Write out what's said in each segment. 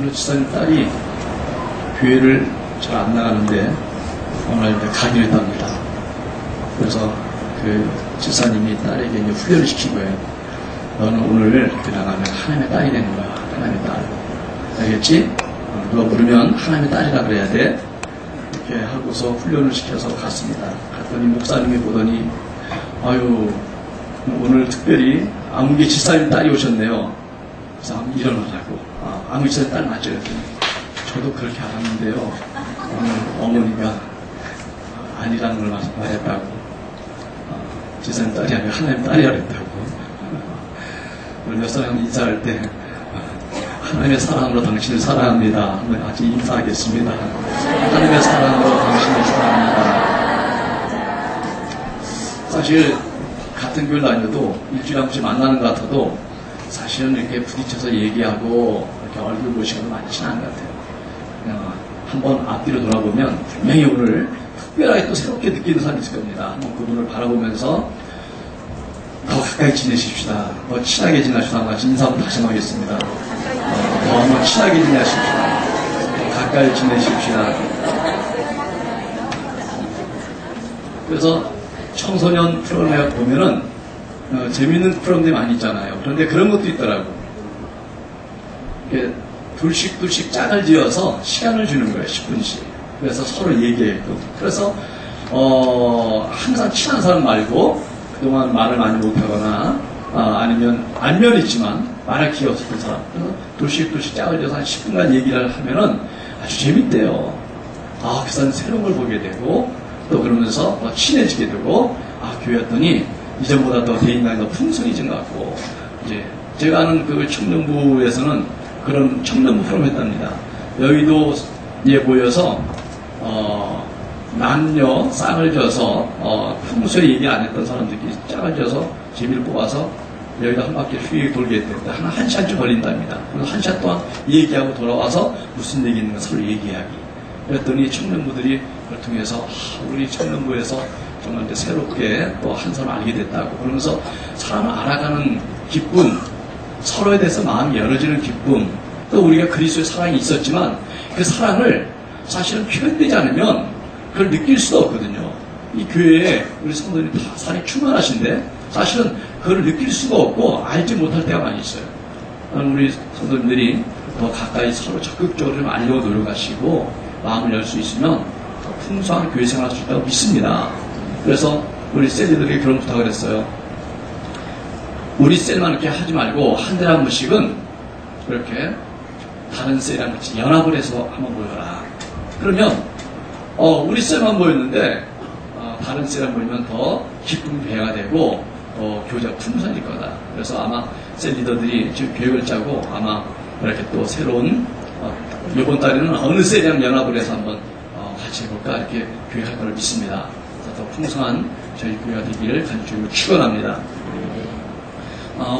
어느 지사님 딸이 교회를 잘 안 나가는데 오늘 이제 가기로 했답니다. 그래서 그 지사님이 딸에게 이제 훈련을 시킨 거예요. 너는 오늘 이렇게 나가면 하나님의 딸이 되는 거야. 하나님의 딸. 알겠지? 누가 물으면 하나님의 딸이라 그래야 돼. 이렇게 하고서 훈련을 시켜서 갔습니다. 갔더니 목사님이 보더니 아유 오늘 특별히 아무개 지사님 딸이 오셨네요. 그래서 한번 일어나라고. 아무개 지사님 딸 맞죠? 그랬더니 저도 그렇게 알았는데요. 오늘 어머니가 아니라는 걸 말했다고. 지사님 딸이 아니라 하나님 딸이라 그랬다고. 우리 몇 사람 인사할 때 하나님의 사랑으로 당신을 사랑합니다. 아직 인사하겠습니다. 하나님의 사랑으로 당신을 사랑합니다. 사실 같은 교회를 다녀도 일주일에 한 번씩 만나는 것 같아도 사실은 이렇게 부딪혀서 얘기하고 이렇게 얼굴 볼 시간은 많지는 않은 것 같아요. 그냥 한번 앞뒤로 돌아보면 분명히 오늘 특별하게 또 새롭게 느끼는 사람이 있을 겁니다. 한번 그분을 바라보면서 더 가까이 지내십시다. 더 친하게 지내십시다. 같이 인사 한번 다시 하겠습니다. 더 한번 친하게 지내십시다. 더 가까이 지내십시다. 그래서 청소년 프로그램 보면은 재밌는 프로그램들이 많이 있잖아요. 그런데 그런 것도 있더라고. 이렇게 둘씩 짝을 지어서 시간을 주는 거예요. 10분씩. 그래서 서로 얘기해요. 그래서 항상 친한 사람 말고 그동안 말을 많이 못하거나 아니면 알면 있지만 말할 기회 없었던 사람. 그래서 둘씩 짝을 지어서 한 10분간 얘기를 하면은 아주 재밌대요. 그 사람 새로운 걸 보게 되고 또 그러면서 친해지게 되고 교회 왔더니 이전보다 더 대인관이 더 풍성해진 것 같고 이제 제가 아는 그 청년부에서는 그런 청년부 프로그램 했답니다. 여의도에 모여서 남녀 쌍을 져서 평소에 얘기 안 했던 사람들끼리 짝을 져서 재미를 뽑아서 여기다 한 바퀴 휙 돌게 했는데 한 시간쯤 걸린답니다. 그래서 한 시간 동안 얘기하고 돌아와서 무슨 얘기 있는가 서로 얘기하기. 그랬더니 청년부들이 그걸 통해서 우리 청년부에서 정말 새롭게 또 한 사람 알게 됐다고 그러면서 사람을 알아가는 기쁨, 서로에 대해서 마음이 열어지는 기쁨, 또 우리가 그리스도의 사랑이 있었지만 그 사랑을 사실은 표현되지 않으면 그걸 느낄 수가 없거든요. 이 교회에 우리 성도들이 다 사랑이 충만하신데 사실은 그걸 느낄 수가 없고 알지 못할 때가 많이 있어요. 우리 성도님들이 더 가까이 서로 적극적으로 좀 알려고 노력하시고 마음을 열 수 있으면 더 풍성한 교회 생활을 할 수 있다고 믿습니다. 그래서 우리 셀리들에게 그런 부탁을 했어요. 우리 셀만 이렇게 하지 말고 한 달에 한 번씩은 그렇게 다른 셀이랑 같이 연합을 해서 한번 모여라. 그러면 우리 셀만 모였는데 다른 셀이랑 모이면 더 기쁜 배가 되고 교제가 풍성해질 거다. 그래서 아마 셀 리더들이 지금 계획을 짜고 아마 이렇게 또 새로운 이번 달에는 어느 셀이랑 연합을 해서 한번 같이 해볼까 이렇게 계획할 걸 믿습니다. 더 풍성한 저희 교회가 되기를 간절히 축원합니다.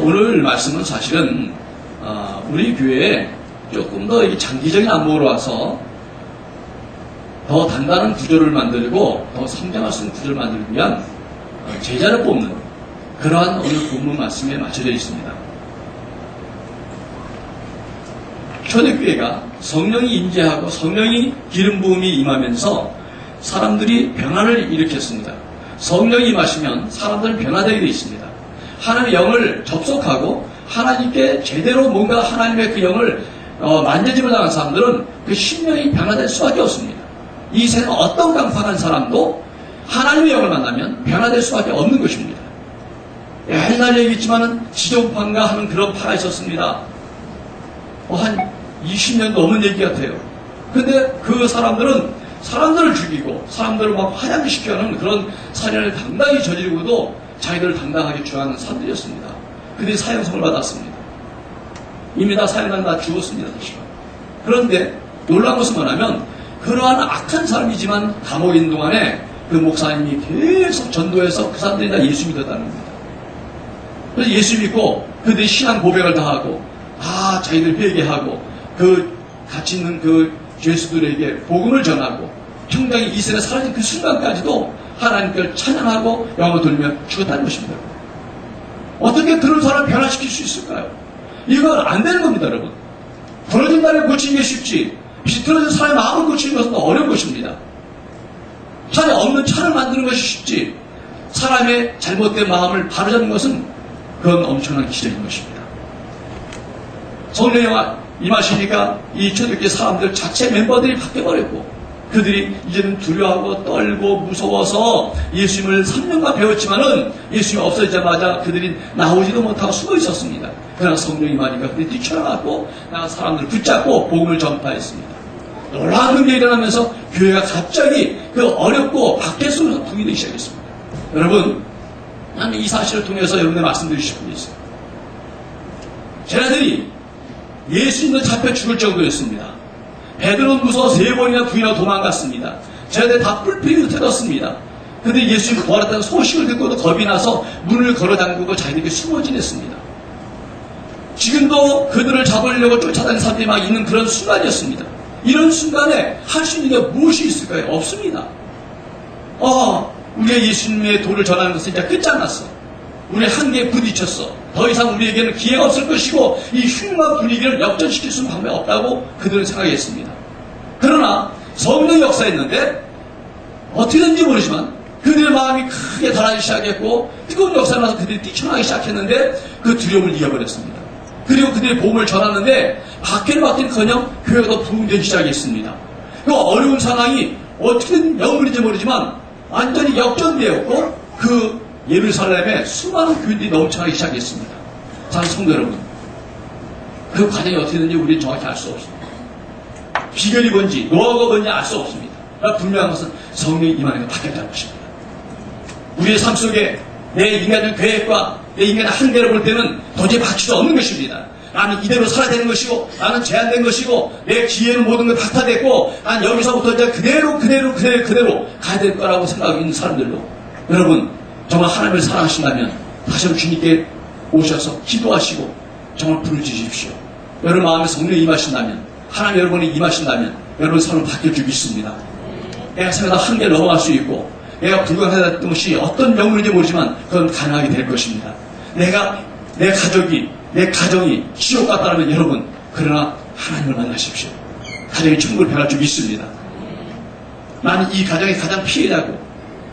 오늘 말씀은 사실은 우리 교회에 조금 더 장기적인 안목으로 와서 더 단단한 구조를 만들고 더 성장할 수 있는 구조를 만들기 위한 제자를 뽑는 그러한 오늘 본문 말씀에 맞춰져 있습니다. 초대교회가 성령이 임재하고 성령이 기름 부음이 임하면서 사람들이 변화를 일으켰습니다. 성령이 임하시면 사람들은 변화되게 되어 있습니다. 하나님의 영을 접속하고 하나님께 제대로 뭔가 하나님의 그 영을 만져짐을 당한 사람들은 그 심령이 변화될 수밖에 없습니다. 이 세상 어떤 강팍한 사람도 하나님의 영을 만나면 변화될 수밖에 없는 것입니다. 옛날 얘기했지만은 지존파인가 하는 그런 파가 있었습니다. 한 20년 넘은 얘기 같아요. 근데 그 사람들은 사람들을 죽이고 사람들을 막 화장을 시켜하는 그런 살인을 당당히 저지르고도 자기들을 당당하게 주하는 사람들이었습니다. 그들이 사형성을 받았습니다. 이미 다 사형당 다 죽었습니다. 사실. 그런데 놀라운 것은 뭐냐면 그러한 악한 사람이지만 감옥에 있는 동안에 그 목사님이 계속 전도해서 그 사람들이 다 예수 믿었다는 겁니다. 그래서 예수 믿고 그들이 신앙 고백을 다 하고 자기들 회개하고 그 같이 있는 그 죄수들에게 복음을 전하고 평강이 이스라엘에 사라진 그 순간까지도 하나님께 찬양하고 영광을 돌리며 죽었다는 것입니다. 어떻게 그런 사람을 변화시킬 수 있을까요? 이건 안 되는 겁니다, 여러분. 부러진다 인간을 고치는 게 쉽지 비틀어진 사람의 마음을 고치는 것은 어려운 것입니다. 차에 없는 차를 만드는 것이 쉽지 사람의 잘못된 마음을 바로잡는 것은 그건 엄청난 기적인 것입니다. 성령이 임하시니까 이 초대교회 사람들 자체 멤버들이 바뀌어버렸고 그들이 이제는 두려워하고 떨고 무서워서 예수님을 3년간 배웠지만은 예수님이 없어지자마자 그들이 나오지도 못하고 숨어 있었습니다. 그러나 성령이 임하니까 그들이 뛰쳐나갔고 사람들을 붙잡고 복음을 전파했습니다. 놀라운 일이 일어나면서 교회가 갑자기 그 어렵고 박해 속에서 북이 되기 시작했습니다. 여러분, 나는 이 사실을 통해서 여러분께 말씀드리고 싶은 게 있어요. 쟤네들이 예수님도 잡혀 죽을 정도였습니다. 베드로는 무서워 3번이나 부인하고 도망갔습니다. 쟤네들 다 뿔필이로 뜯었습니다. 근데 예수님이 부활했다는 소식을 듣고도 겁이 나서 문을 걸어 잠그고 자기들이 숨어 지냈습니다. 지금도 그들을 잡으려고 쫓아다니는 사람들이 막 있는 그런 순간이었습니다. 이런 순간에 할 수 있는 게 무엇이 있을까요? 없습니다. 우리가 예수님의 도를 전하는 것은 이제 끝장났어. 우리 한계에 부딪혔어. 더 이상 우리에게는 기회가 없을 것이고 이 흉흉한 분위기를 역전시킬 수 있는 방법이 없다고 그들은 생각했습니다. 그러나 성령이 역사했는데 어떻게든지 모르지만 그들의 마음이 크게 달아지기 시작했고 뜨거운 역사가 나서 그들이 뛰쳐나가기 시작했는데 그 두려움을 이겨버렸습니다. 그리고 그들이 복음을 전하는데 박해를 받기는커녕 교회가 더 부흥되기 시작했습니다. 그 어려운 상황이 어떻게든 영문인지 모르지만 완전히 역전되었고 그 예루살렘에 수많은 교인들이 넘쳐나기 시작했습니다. 자, 성도 여러분, 그 과정이 어떻게 되는지 우리는 정확히 알 수 없습니다. 비결이 뭔지 노하우가 뭔지 알 수 없습니다. 그러나 분명한 것은 성령이 임하는 게 바뀌었다는 것입니다. 우리의 삶 속에 내 인간의 계획과 내 인간의 한계를 볼 때는 도저히 바뀔 수 없는 것입니다. 나는 이대로 살아야 되는 것이고 나는 제한된 것이고 내 기회는 모든 걸 박탈됐고 난 여기서부터 이제 그대로 가야 될 거라고 생각하고 있는 사람들도 여러분 정말 하나님을 사랑하신다면 다시 한번 주님께 오셔서 기도하시고 정말 부르짖으십시오. 여러분 마음에 성령이 임하신다면 하나님 여러분이 임하신다면 여러분 삶은 바뀔 줄 믿습니다. 내가 생각하다 한계를 넘어갈 수 있고 내가 불가능하다는 것이 어떤 명분인지 모르지만 그건 가능하게 될 것입니다. 내 가정이 지옥 같다면 여러분 그러나 하나님을 만나십시오. 가정이 천국을 변할 줄 믿습니다. 나는 이 가정의 가장 피해자고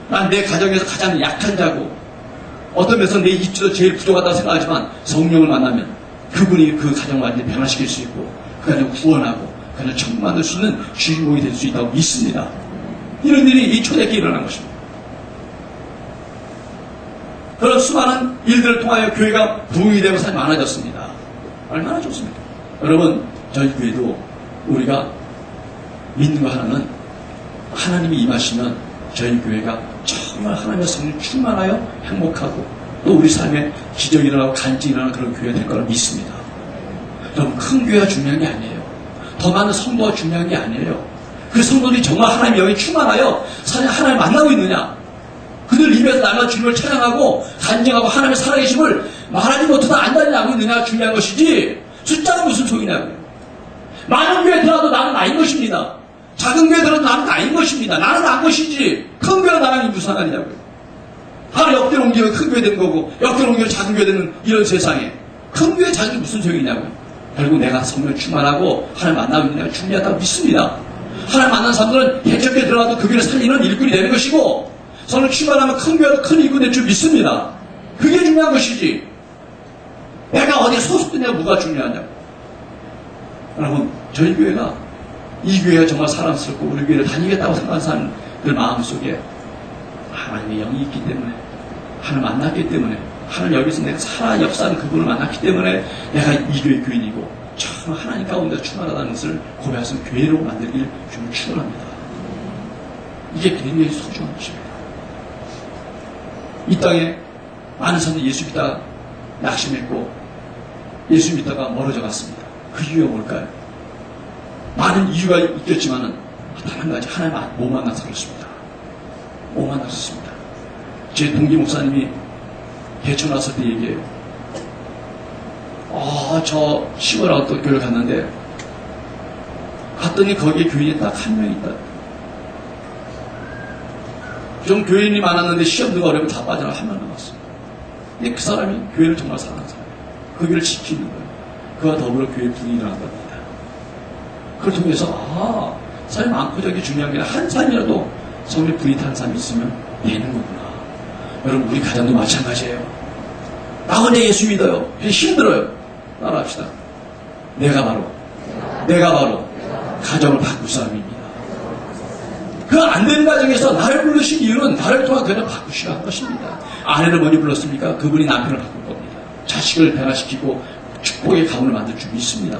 난 내 가정에서 가장 약한 자고 어떤 면에서 내 입지도 제일 부족하다고 생각하지만 성령을 만나면 그분이 그 가정을 완전히 변화시킬 수 있고 그 가정을 구원하고 그 가정을 천국 만들 수 있는 주인공이 될 수 있다고 믿습니다. 이런 일이 이 초대교회에 일어난 것입니다. 그런 수많은 일들을 통하여 교회가 부흥이 되고 사람이 많아졌습니다. 얼마나 좋습니까? 여러분 저희 교회도 우리가 믿는 거 하나는 하나님이 임하시면 저희 교회가 정말 하나님의 성령 충만하여 행복하고 또 우리 삶에 기적이 일어나고 간증이 일어나는 그런 교회가 될 거라 믿습니다. 여러분 큰 교회가 중요한 게 아니에요. 더 많은 성도가 중요한 게 아니에요. 그 성도들이 정말 하나님의 영이 충만하여 하나님을 만나고 있느냐 그들 입에서 날마다 주님을 찬양하고 간증하고 하나님의 살아계심을 말하지 못해도 안다니 하고 있느냐 중요한 것이지 숫자는 무슨 소리냐고요. 많은 교회에 들어도 나는 나인 것입니다. 작은 교회에 들어도 나는 나인 것입니다. 나는 난 것이지 큰 교회가 나랑 무슨 상관이냐고요. 하루 옆대로 옮기면 큰 교회 된 거고 옆대로 옮기면 작은 교회 되는 이런 세상에 큰 교회 작은 게 무슨 소용이냐고요. 결국 내가 성령 충만하고 하나님 만나고 있는 내가 중요하다고 믿습니다. 하나님 만난 사람들은 개척교회 들어가도 그 교회를 살리는 일꾼이 되는 것이고 성령 충만하면 큰 교회도 큰 일꾼이 될 줄 믿습니다. 그게 중요한 것이지 내가 어디에 소속되냐가 뭐가 중요하냐고. 여러분 저희 교회가 이 교회가 정말 사랑스럽고 우리 교회를 다니겠다고 생각하는 사람들 마음속에 하나님의 영이 있기 때문에 하나님 만났기 때문에 하나님 여기서 내가 살아 역사하는 그분을 만났기 때문에 내가 이 교회 교인이고 정말 하나님 가운데 충만하다는 것을 고백해서 교회로 만들길 좀 축원합니다. 이게 굉장히 소중한 것입니다. 이 땅에 많은 사람들이 예수 믿다가 낙심했고 예수 믿다가 멀어져 갔습니다. 그 이유가 뭘까요? 많은 이유가 있겠지만은 단 한 가지 하나님 못 만나서 그렇습니다. 못 만나서 그렇습니다. 제 동기 목사님이 개천 왔을 때 얘기해요. 저 시골하고 또 교회를 갔는데 갔더니 거기에 교인이 딱 한 명 있다. 좀 교인이 많았는데 시험도 어려면 다 빠져나가 한 명 남았어요. 근데 그 사람이 교회를 정말 사랑하는 사람이에요. 그 교회를 지키는 거예요. 그와 더불어 교회 분이 일어난 겁니다. 그걸 통해서 삶이 많고 저기 중요한 게 한 삶이라도 성령의 불이 탄 삶이 있으면 되는 거구나. 여러분 우리 가정도 마찬가지예요. 나 혼자 예수 믿어요. 힘들어요. 따라합시다. 내가 바로 가정을 바꿀 사람입니다. 그 안 되는 가정에서 나를 부르신 이유는 나를 통한 그냥 바꾸시라 한 것입니다. 아내를 먼저 불렀습니까? 그분이 남편을 바꿀 겁니다. 자식을 변화시키고 축복의 가문을 만들 줄 믿습니다.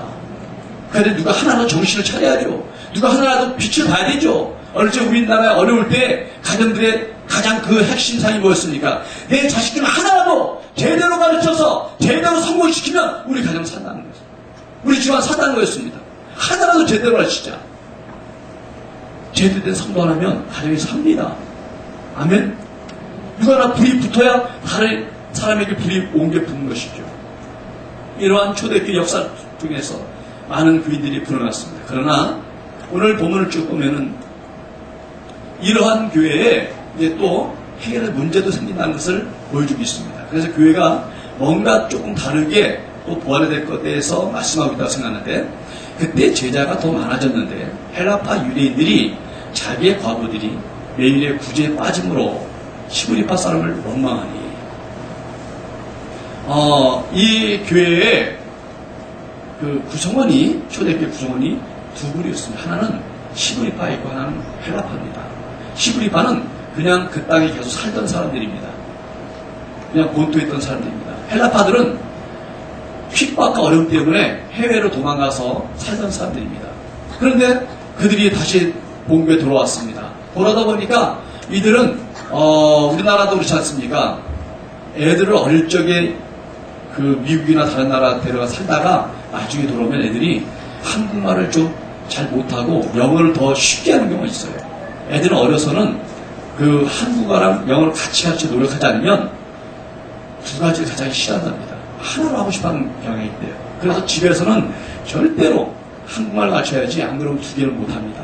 그런데 누가 하나라도 정신을 차려야죠. 누가 하나라도 빛을 봐야 되죠. 어느 때 우리나라에 어려울 때 가정들의 가장 그 핵심상이 뭐였습니까? 내 자식들 하나라도 제대로 가르쳐서 제대로 성공시키면 우리 가정 산다는 거였습니다. 우리 집안 산다는 거였습니다. 하나라도 제대로 가르치자. 제대로 된 성도 하나면 가정이 삽니다. 아멘? 누가 하나 불이 붙어야 다른 사람에게 불이 옮겨 붙는 것이죠. 이러한 초대교회 역사 중에서 많은 교인들이 불어났습니다. 그러나 오늘 본문을 쭉 보면은 이러한 교회에 이제 또 해결할 문제도 생긴다는 것을 보여주고 있습니다. 그래서 교회가 뭔가 조금 다르게 또 보완해야 될 것에 대해서 말씀하고 있다고 생각하는데, 그때 제자가 더 많아졌는데 헬라파 유대인들이 자기의 과부들이 매일의 구제에 빠짐으로 시브리파 사람을 원망하니, 이 교회의 그 구성원이, 초대교회 구성원이 두 부류였습니다. 하나는 시브리파에 있고 하나는 헬라파입니다. 시브리파는 그냥 그 땅에 계속 살던 사람들입니다. 그냥 본토에 있던 사람들입니다. 헬라파들은 핍박과 어려움 때문에 해외로 도망가서 살던 사람들입니다. 그런데 그들이 다시 본교에 돌아왔습니다. 돌아다 보니까 이들은 우리나라도 그렇지 않습니까? 애들을 어릴 적에 그 미국이나 다른 나라 데려가 살다가 나중에 돌아오면 애들이 한국말을 좀 잘 못하고 영어를 더 쉽게 하는 경우가 있어요. 애들은 어려서는 그 한국어랑 영어를 같이 노력하지 않으면 두 가지를 가장 싫어한답니다. 하나로 하고 싶어하는 경향이 있대요. 그래서 집에서는 절대로 한국말을 가르쳐야지, 안 그러면 두 개를 못합니다.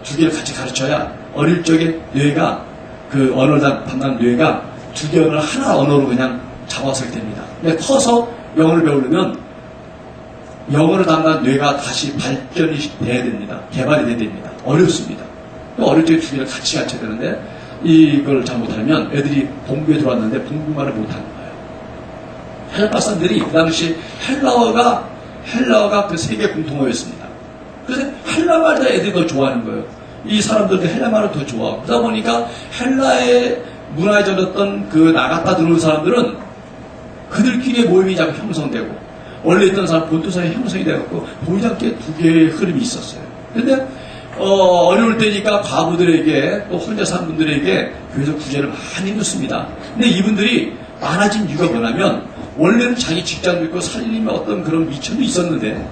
두 개를 같이 가르쳐야 어릴 적에 뇌가, 그 언어를 담당하는 뇌가 두 개 언어를 하나 언어로 그냥 잡아서게 됩니다. 근데 커서 영어를 배우려면 영어를 담당하는 뇌가 다시 발전이 돼야 됩니다. 개발이 돼야 됩니다. 어렵습니다. 어릴 적에 두 개를 같이 가르쳐야 되는데 이걸 잘못하면 애들이 본교에 들어왔는데 본국말을 못하는 거예요. 헬라파 사람들이 그 당시 헬라어가 그 세계 공통어였습니다. 그래서 헬라말도 애들이 더 좋아하는 거예요. 이 사람들도 헬라말을 더 좋아하고, 그러다 보니까 헬라의 문화에 젖었던 그 나갔다 들어온 사람들은 그들끼리의 모임이 자꾸 형성되고, 원래 있던 사람 본토사에 형성이 되었고, 보이지 않게 두 개의 흐름이 있었어요. 그런데 어려울 때니까 과부들에게, 또 혼자 사는 분들에게 교회에서 구제를 많이 넣습니다. 근데 이분들이 많아진 이유가 뭐냐면, 원래는 자기 직장도 있고 살림의 어떤 그런 미천도 있었는데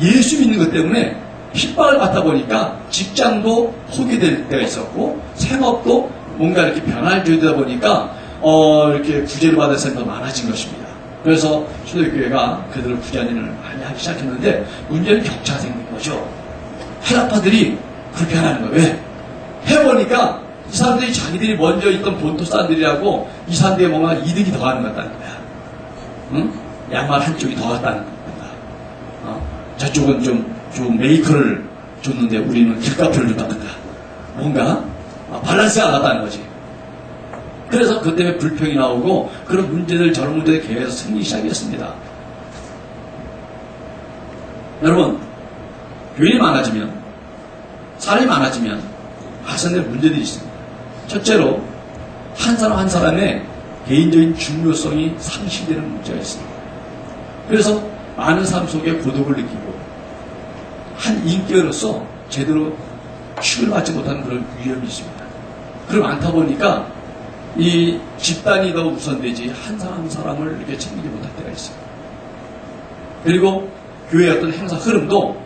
예수 믿는 것 때문에 핍박을 받다 보니까 직장도 포기될 때가 있었고, 생업도 뭔가 이렇게 변화를 줘야 보니까 이렇게 구제를 받을 사람이 더 많아진 것입니다. 그래서 초대교회가 그들을 구제하는 일을 많이 하기 시작했는데, 문제는 격차가 생긴 거죠. 헬라파들이 그렇게 하는 거예요. 왜? 해보니까 이 사람들이 자기들이 먼저 있던 본토 사람들이라고 이 사람들이 뭔가 이득이 더 가는 것 같다는 거야. 응? 양말 한쪽이 더 갔다는 거다. 저쪽은 좀 메이커를 줬는데 우리는 길값을 줬다든가. 뭔가 밸런스가 안 맞다는 거지. 그래서 그 때문에 불평이 나오고 그런 문제들, 저런 문제들이 계속 생기기 시작했습니다. 여러분, 교인이 많아지면, 사람이 많아지면 발생될 문제들이 있습니다. 첫째로 한 사람 한 사람의 개인적인 중요성이 상실되는 문제가 있습니다. 그래서 많은 삶 속에 고독을 느끼고 한 인격으로서 제대로 취급을 받지 못하는 그런 위험이 있습니다. 그럼 많다 보니까 이 집단이 더 우선되지 한 사람 한 사람을 이렇게 챙기지 못할 때가 있어요. 그리고 교회의 어떤 행사 흐름도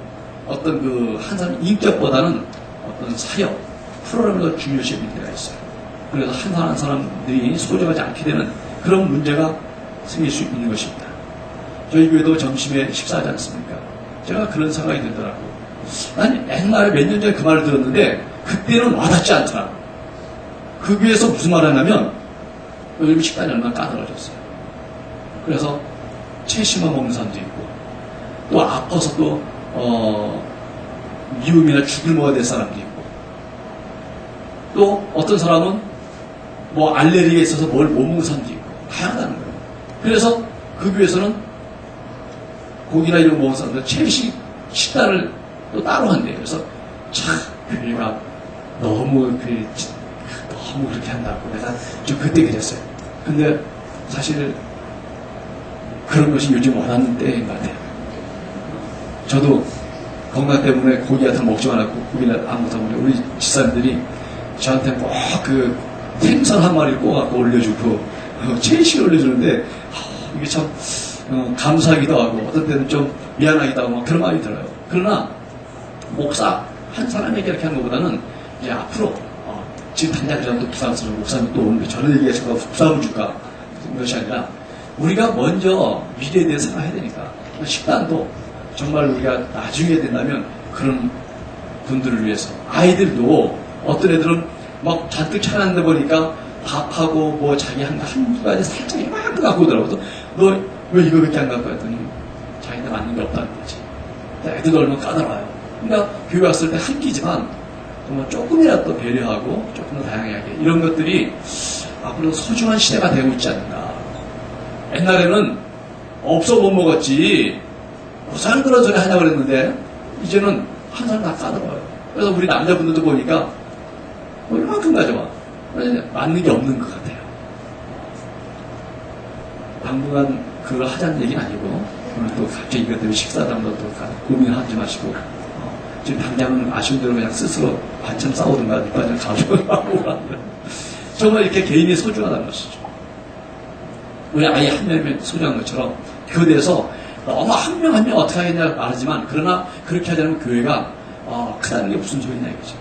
어떤 그 한 사람 인격보다는 어떤 사역, 프로그램을 더 중요시 여길 때가 있어요. 그래서 한 사람 한 사람들이 소중하지 않게 되는 그런 문제가 생길 수 있는 것입니다. 저희 교회도 점심에 식사하지 않습니까? 제가 그런 생각이 들더라고요. 난 옛날에 몇 년 전에 그 말을 들었는데 그때는 와닿지 않더라. 그 교회에서 무슨 말을 하냐면 요즘 식단이 얼마나 까다로워졌어요. 그래서 채심만 먹는 사람도 있고, 또 아파서 또 미움이나 죽을 먹어야 될 사람도 있고, 또 어떤 사람은 뭐 알레르기가 있어서 뭘 못 먹는 사람도 있고, 다양하다는 거예요. 그래서 그 교회에서는 고기나 이런 거 먹는 사람들 채식 식단을 또 따로 한대요. 그래서 참 교회가 너무 그렇게 한다고 내가 좀 그때 그랬어요. 근데 사실 그런 것이 요즘 원하는 때인 것 같아요. 저도 건강 때문에 고기 같은 거 먹지 말고 고기나 안 먹다 보니 우리 집사님들이 저한테 꼭 그 생선 한 마리를 꼬갖고 올려주고 채식을 올려주는데 이게 참 감사하기도 하고 어떤 때는 좀 미안하기도 하고 막 그런 마음이 들어요. 그러나 목사 한 사람에게 이렇게 하는 것보다는 이제 앞으로 지금 당장 그래도 부산스러운 목사님 또 오는데 저는 얘기해서 부담을 줄까 것이 아니라 우리가 먼저 미래에 대해서 생각해야 되니까 식단도 정말 우리가 나중에 된다면 그런 분들을 위해서 아이들도 어떤 애들은 막 잔뜩 차려는데 보니까 밥하고 뭐 자기 한두 가지 살짝 이만큼 갖고 오더라고. 너 왜 이거밖에 안 갖고 왔더니 자기한테 맞는 게 없다는 거지. 애들도 얼마나 까다로워요. 그러니까 교회 왔을 때 한 끼지만 정말 조금이라도 배려하고 조금 더 다양하게 이런 것들이 앞으로 소중한 시대가 되고 있지 않는가. 옛날에는 없어 못 먹었지 무슨 그런 소리 하냐고 그랬는데 이제는 한 사람 다 까다로워요. 그래서 우리 남자분들도 보니까 얼마큼 가져와. 맞는 게 없는 것 같아요. 당분간 그걸 하자는 얘기는 아니고 오늘 또 갑자기 이것 때문에 식사도 한번 또 고민하지 마시고 지금 당장은 아쉬운 대로 그냥 스스로 반찬 싸우든가 밑반찬 가져가고 정말 이렇게 개인이 소중하다는 것이죠. 우리 아이 한 명이면 소중한 것처럼 교대에서 너무 한 명 한 명 어떻게 하겠냐 말하지만 그러나 그렇게 하자면 교회가 크다는 게 무슨 소리냐 이거죠.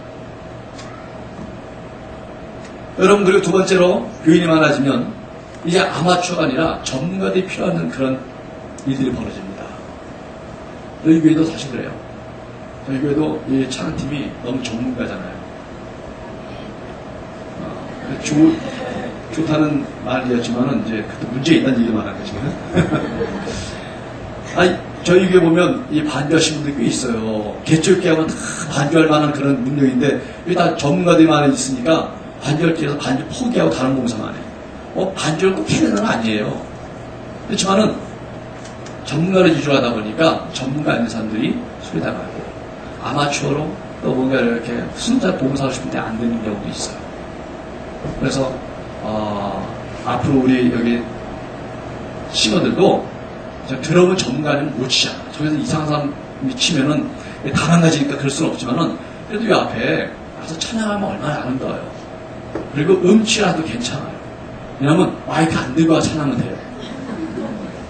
여러분 그리고 두 번째로 교인이 많아지면 이제 아마추어가 아니라 전문가들이 필요한 그런 일들이 벌어집니다. 저희 교회도 사실 그래요. 저희 교회도 이 찬양팀이 너무 전문가잖아요. 좋다는 말이었지만은 이제 문제 있다는 얘기를 말하는 거지. 아니 저희 교회 보면 이 반주하신 분들이 꽤 있어요. 개척기 하면 다 반주할 만한 그런 능력인데 여기 다 전문가들이 많이 있으니까 반주할 때에서 반주 포기하고 다른 봉사만 해요. 반주를 꼭 해야 되는 건 아니에요. 그렇지만은 전문가를 위주로 하다 보니까 전문가 아닌 사람들이 소리다가 하고 아마추어로 또 뭔가 이렇게 순자 봉사하고 싶은데 안 되는 경우도 있어요. 그래서 앞으로 우리 여기 심어들도 드럼은 전문가 아니면 못 치잖아. 저기서 이상한 사람이 치면은 다 망가지니까 그럴 수는 없지만은 그래도 이 앞에 가서 찬양하면 얼마나 아름다워요. 그리고 음치라도 괜찮아요. 왜냐면 마이크 안 들고 와 찬양하면 돼요.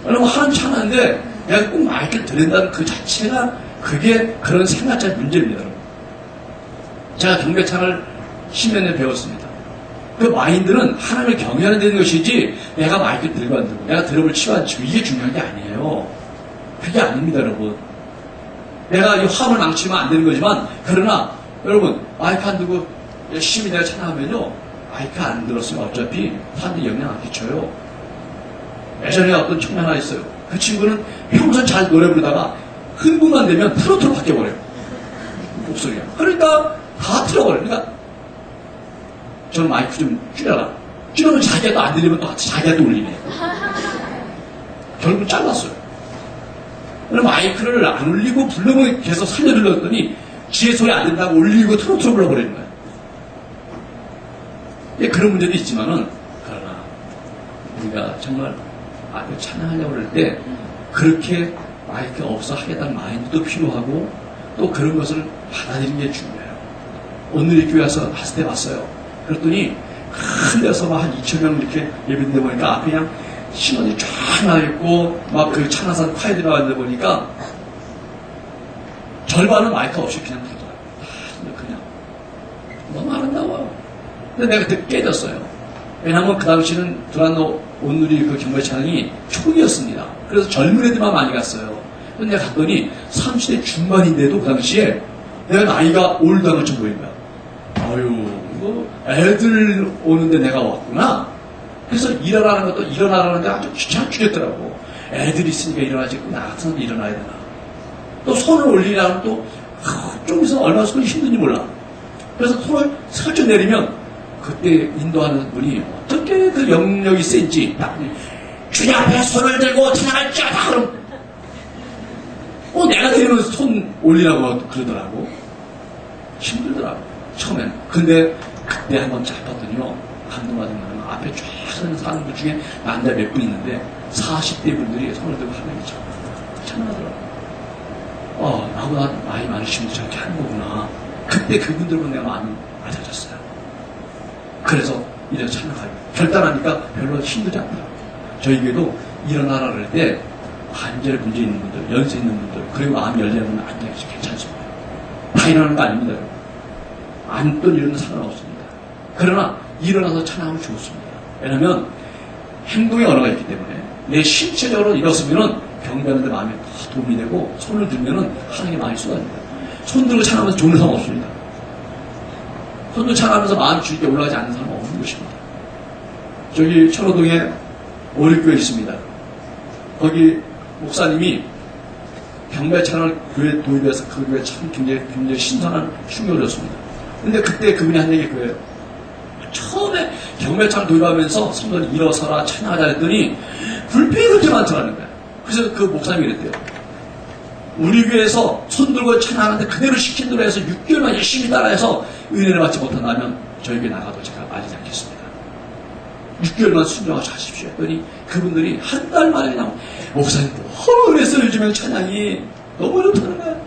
왜냐면 하는 찬양인데 내가 꼭 마이크를 들린다는 그 자체가 그게 그런 생각자의 문제입니다. 여러분. 제가 경배찬을 10년 전에 배웠습니다. 그 마인드는 하나님을 경외하는 데는 것이지 내가 마이크를 들고 안 들고 내가 드럼을 치고 안 치고 이게 중요한 게 아니에요. 그게 아닙니다. 여러분. 내가 이 화음을 망치면 안 되는 거지만 그러나 여러분 마이크 안 들고 열심히 내가 찬양하면요 마이크 안 들었으면 어차피 사람들이 영향 안 끼쳐요. 예전에 어떤 청년 하나 있어요. 그 친구는 평소에 잘 노래 부르다가 흥분만 되면 트로트로 바뀌어버려요. 목소리가. 그러니까 다 틀어버려요. 그러니까 저는 마이크 좀 줄여라. 줄여면 자기가 또 안 들리면 또 자기가 또 울리네. 결국 잘랐어요. 마이크를 안 울리고 부르면 계속 살려들렸더니 지혜 소리 안 된다고 울리고 트로트로 불러버리는 거예요. 예, 그런 문제도 있지만은 그러나 우리가 정말 찬양하려고 그럴 때 그렇게 마이크가 없어 하겠다는 마인드도 필요하고 또 그런 것을 받아들이는 게 중요해요. 오늘 이 교회 와서 봤을 때 봤어요. 그랬더니 큰 데서 막 한 2,000명 이렇게 예배인데 보니까 앞에 그냥 신원이 쫙 나있고 막 그 찬양산 콰에 들어가는데 보니까 절반은 마이크 없이 그냥 부르더라고요. 그냥 너무 아름다워요. 근데 내가 그때 깨졌어요. 왜냐하면 그 당시는 두란노 온누리 그 경배 찬양이 초기였습니다. 그래서 젊은 애들만 많이 갔어요. 근데 내가 갔더니 30대 중반인데도 그 당시에 내가 나이가 올드한 것처럼 보인 거야. 아유, 이거 애들 오는데 내가 왔구나. 그래서 일어나는 것도 일어나라는데 아주 귀찮겠더라고. 애들이 있으니까 일어나지. 나 같은 사람도 일어나야 되나. 또 손을 올리라면 또 좀 있으면 얼마나 손이 힘든지 몰라. 그래서 손을 살짝 내리면 그때 인도하는 분이 어떻게 그 영역이 센지 주님 앞에 손을 들고 찬양할지어다 그럼 내가 드리면 손 올리라고 그러더라고. 힘들더라고 처음엔. 근데 그때 한번 잡았더니요 감동받은 거는 앞에 쫙 서는 사람들 중에 남자 몇 분 있는데 40대 분들이 손을 들고 하나님 찬양하더라고. 나보다 나이 많으신 분이 저렇게 하는 거구나. 그때 그분들과 내가 마음이 맞아졌어요. 그래서 이래서 찬양하고 결단하니까 별로 힘들지 않더라고요. 저희 교회도 일어나라 그럴 때 관절에 문제 있는 분들, 연세 있는 분들, 그리고 마음이 열리는 분은 앉아있어 괜찮습니다. 다 일어나는 거 아닙니다. 앉든 일어나는 상관없습니다. 그러나 일어나서 찬양하면 좋습니다. 왜냐하면 행동의 언어가 있기 때문에 내 신체적으로 일었으면은 경배하는 데 마음이 더 도움이 되고 손을 들면은 하나님의 마음이 쏟아집니다. 손 들고 찬양하면서 좋은 사람 없습니다. 손 들고 찬양하면서 마음이 주위에 올라가지 않는 사람은 없는 것입니다. 저기 천호동에 오리교회 있습니다. 거기 목사님이 경배 찬양을 교회에 도입해서 그 교회 참 굉장히 신선한 충격을 줬습니다. 근데 그때 그분이 한 얘기 그거예요. 처음에 경배 찬양 도입하면서 성도들 일어서라 찬양하자 했더니 불평이 그렇게 많더라는 거예요. 그래서 그 목사님이 그랬대요. 우리 교회에서 손 들고 찬양하는데 그대로 시킨 대로 해서 6개월만 열심히 따라해서 은혜를 받지 못한다면 저희 교회 나가도 제가 말리지 않겠습니다. 6개월만 순종하셔 하십시오 했더니 그분들이 한 달 만에 그냥 목사님 너무 그랬어요. 요즘에 찬양이 너무 좋다는 거예요.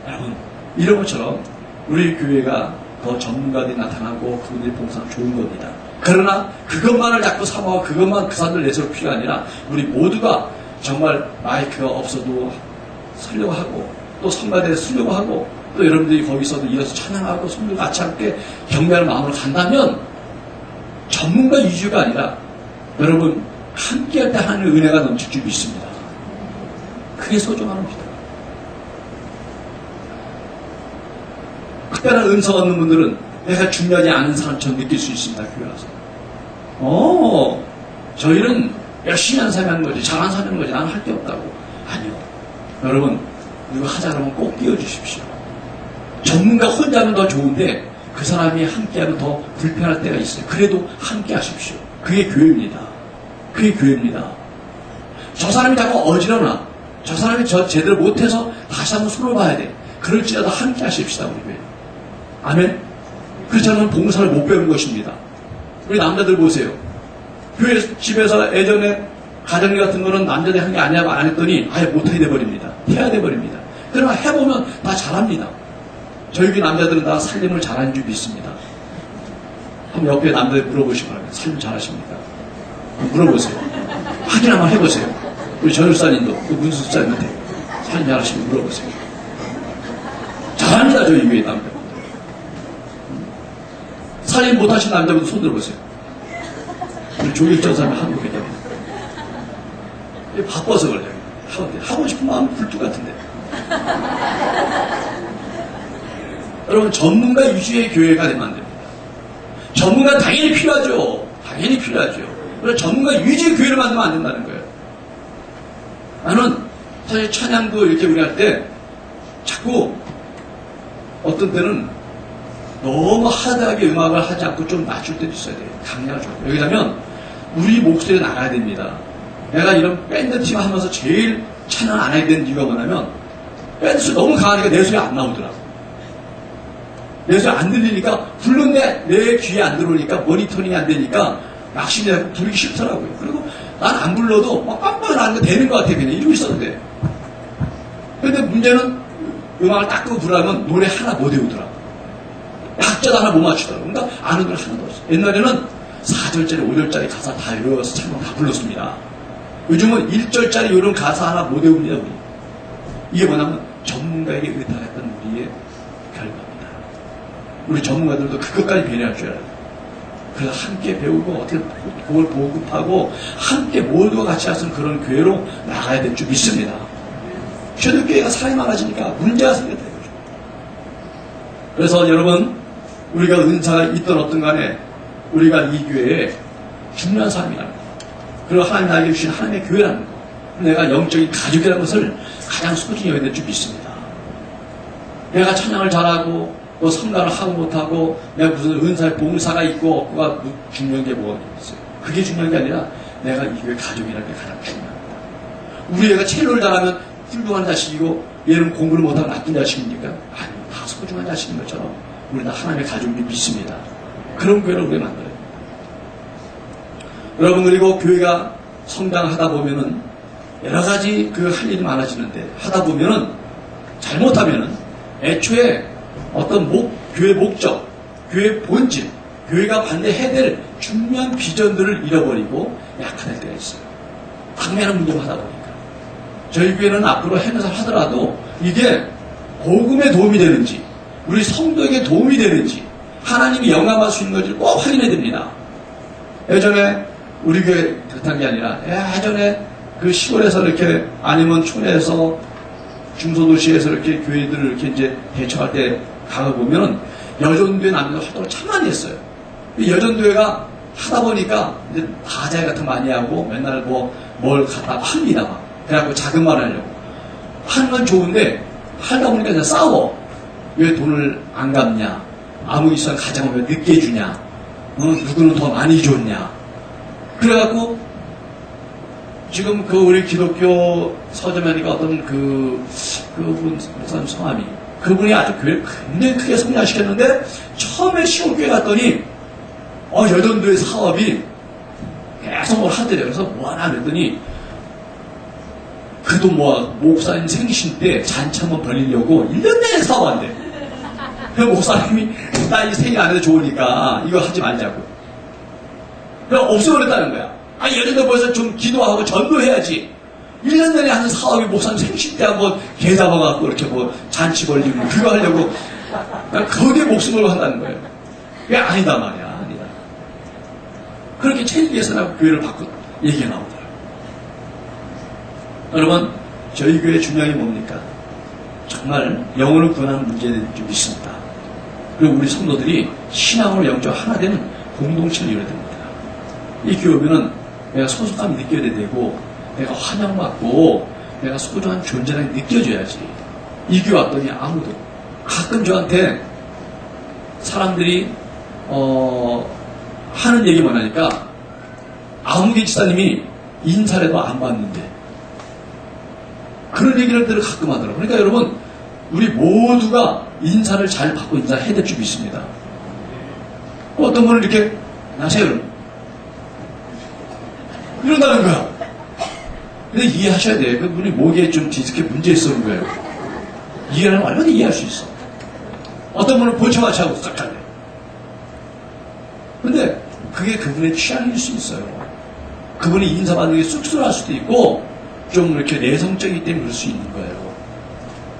여러분 이런 것처럼 우리 교회가 더 전문가들이 나타나고 그분들이 봉사하면 좋은 겁니다. 그러나 그것만을 자꾸 삼아 그것만 그 사람들 내세울 필요가 아니라 우리 모두가 정말 마이크가 없어도 쓰려고 하고 또 선가대에 쓰려고 하고 또 여러분들이 거기서도 일어서 찬양하고 손들 같이 함께 경배하는 마음으로 간다면 전문가 위주가 아니라 여러분 함께 할 때 하는 은혜가 넘칠 줄 믿습니다. 그게 소중한 겁니다. 특별한 은사 얻는 분들은 내가 중요하지 않은 사람처럼 느낄 수 있습니다. 교회 와서. 저희는 열심히 한 사람이 하는 거지, 잘한 사람이 하는 거지, 나는 할 게 없다고. 아니요. 여러분, 누가 하자 그러면 꼭 끼워주십시오. 전문가 혼자 하면 더 좋은데, 그 사람이 함께 하면 더 불편할 때가 있어요. 그래도 함께 하십시오. 그게 교회입니다. 그게 교회입니다. 저 사람이 자꾸 어지러나, 저 사람이 저 제대로 못해서 다시 한번 손을 봐야 돼. 그럴지라도 함께 하십시다, 우리 교회. 아멘? 그렇지 않으면 봉사를 못 배우는 것입니다. 우리 남자들 보세요. 교회 집에서 예전에 가정일 같은 거는 남자들이 한 게 아니라고 안 했더니 아예 못하게 돼버립니다. 해야 돼버립니다. 그러나 해보면 다 잘합니다. 저희 교회 남자들은 다 살림을 잘하는 줄 믿습니다. 한번 옆에 남자들 물어보시기 바랍니다. 살림 잘하십니까? 물어보세요. 확인 한번 해보세요. 우리 전율사님도 그 문수사님한테 살림 잘하시면 물어보세요. 잘합니다. 저희 교회 남자들. 살림 못하신 남자분들 손 들어보세요. 우리 조일정 사람이 한국에 있다고. 바빠서 그래요. 하고 싶은 마음은 불뚝 같은데. 여러분, 전문가 위주의 교회가 되면 안 됩니다. 전문가 당연히 필요하죠. 당연히 필요하죠. 그래서 전문가 위주의 교회를 만들면 안 된다는 거예요. 나는 사실 찬양도 이렇게 우리 할 때 자꾸 어떤 때는 너무 하드하게 음악을 하지 않고 좀 낮출 때도 있어야 돼요. 강약을 줘요. 여기 가면 우리 목소리가 나가야 됩니다. 내가 이런 밴드 팀 하면서 제일 찬양 안 해야 되는 이유가 뭐냐면 밴드 소리 너무 강하니까 내 소리 안 나오더라고. 내 소리 안 들리니까 부르는데 내 귀에 안 들어오니까 모니터링이 안 되니까 막심이 되고 부르기 싫더라고요. 그리고 난 안 불러도 막 빵빵 나는데 되는 것 같아. 그냥 이러고 있었는데. 근데 문제는 음악을 딱 끄고 부르면 노래 하나 못 외우더라고. 박자도 하나 못 맞추더라고. 그러니까 아는 노래 하나도 없어. 옛날에는 4절짜리, 5절짜리 가사 다 외워서 찬양 다 불렀습니다. 요즘은 1절짜리 이런 가사 하나 못 외웁니다, 우리. 이게 뭐냐면 전문가에게 의탁했던 우리의 결과입니다. 우리 전문가들도 그것까지 배려할 줄 알아요. 그래서 함께 배우고 어떻게 그걸 보급하고 함께 모두가 같이 하는 그런 교회로 나가야 될 줄 믿습니다. 교회가 사람이 많아지니까 문제가 생겼다 이거죠. 그래서 여러분, 우리가 은사가 있든 어떤 간에 우리가 이 교회에 중요한 사람이라는 거, 그리고 하나님 나에게 주신 하나님의 교회라는 거, 내가 영적인 가족이라는 것을 가장 소중히 여겨야 될 줄 믿습니다. 내가 찬양을 잘하고 또 성가를 하고 못하고 내가 무슨 은사의 봉사가 있고 없고가 중요한 게 뭐가 있어요. 그게 중요한 게 아니라 내가 이 교회 가족이라는 게 가장 중요합니다. 우리 애가 첼로를 잘하면 훌륭한 자식이고 얘는 공부를 못하면 나쁜 자식입니까? 아니, 다 소중한 자식인 것처럼 우리는 하나님의 가족을 믿습니다. 그런 교회를 우리가 만들어요. 여러분, 그리고 교회가 성장하다 보면은 여러 가지 할 일이 많아지는데 하다 보면은 잘못하면은 애초에 어떤 교회 목적, 교회 본질, 교회가 반대해야 될 중요한 비전들을 잃어버리고 약화될 때가 있어요. 당면한 운동하다 보니까. 저희 교회는 앞으로 행사를 하더라도 이게 복음에 도움이 되는지, 우리 성도에게 도움이 되는지, 하나님이 영감할 수 있는 것을 꼭 확인해야 됩니다. 예전에 우리 교회 그렇다는 게 아니라 예전에 그 시골에서 이렇게 아니면 촌에서 중소도시에서 이렇게 교회들을 이렇게 이제 대처할 때 가보면은 여전도회 남녀 활동을 참 많이 했어요. 여전도회가 하다 보니까 이제 다자회 같은 거 많이 하고 맨날 뭘 갖다 팝니다. 막. 그래갖고 자금만 하려고. 하는 건 좋은데 하다 보니까 이제 싸워. 왜 돈을 안 갚냐? 아무 일선 가장을 왜 늦게 주냐? 누구는 더 많이 줬냐? 그래갖고 지금 우리 기독교 서점에니까 어떤 그분 성함이 그분이 아주 교회를 굉장히 크게 성장시켰는데 처음에 시골교회 갔더니 여전도의 사업이 계속 뭘 하더래요. 그래서 뭐 하나 그랬더니 그도 목사님 생신 때 잔치 한번 벌리려고 1년 내내 사업한대. 그래서 목사님이 나 이 생일 안 해도 좋으니까 이거 하지 말자고. 그래서 없애버렸다는 거야. 여전도 벌써 좀 기도하고 전도해야지. 1년 내내 하는 사업이 목사님 생신 때 한번 개 잡아갖고 이렇게 잔치 벌리고 그거 하려고 거기에 목숨 걸고 한다는 거예요. 그게 아니다 말이야. 아니다. 그렇게 체육에서나 교회를 바꾼 얘기가 나오더라고요. 여러분, 저희 교회 중요한 게 뭡니까? 정말 영혼을 구원하는 문제들이 좀 있습니다. 그리고 우리 성도들이 신앙으로 영적 하나 되는 공동체를 이뤄야 됩니다. 이 교회 오면은 내가 소속감이 느껴야 되고 내가 환영받고 내가 소중한 존재라는 게 느껴져야지. 이 교회 왔더니 아무도. 가끔 저한테 사람들이 하는 얘기 뭐냐니까 아무개 지사님이 인사라도 안 받는데 그런 얘기를 가끔 하더라고요. 그러니까 여러분, 우리 모두가 인사를 잘 받고 인사해야 될 줄 믿습니다. 어떤 분은 이렇게 나세요 이런다는 거야. 근데 이해하셔야 돼. 그분이 목에 좀 뒤집게 문제 있어는 거예요. 이해하면 얼마나 이해할 수 있어. 어떤 분은 보초마치 하고 싹 갈래. 근데 그게 그분의 취향일 수 있어요. 그분이 인사받는 게 쑥스러울 수도 있고 좀 이렇게 내성적이기 때문에 그럴 수 있는 거예요.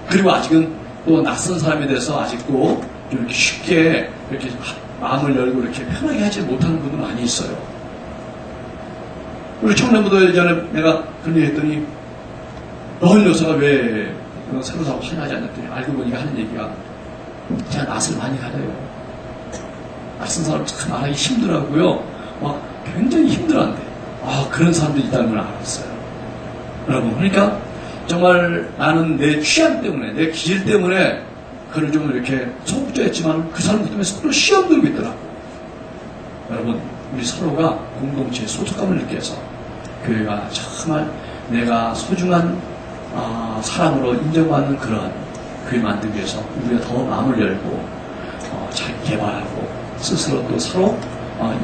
그리고 아직은 또 낯선 사람에 대해서 아직도 좀 이렇게 쉽게 이렇게 마음을 열고 이렇게 편하게 하지 못하는 분도 많이 있어요. 우리 청년부도 예전에 내가 그런 얘기 했더니 넌 여사가 왜 새로 사고 환영하지 않았더니 알고 보니까 하는 얘기가 제가 낯을 많이 가려요. 낯선 사람 참 말하기 힘들어하고요. 굉장히 힘들어한대. 그런 사람들이 있다는 걸 알았어요. 여러분, 그러니까 정말 나는 내 취향 때문에, 내 기질 때문에 그를 좀 이렇게 소극적했지만 그 사람 때문에 서로 시험 들고 있더라고. 여러분, 우리 서로가 공동체의 소속감을 느껴서 교회가 정말 내가 소중한 사람으로 인정받는 그런 교회 만들기 위해서 우리가 더 마음을 열고 잘 개발하고 스스로 또 서로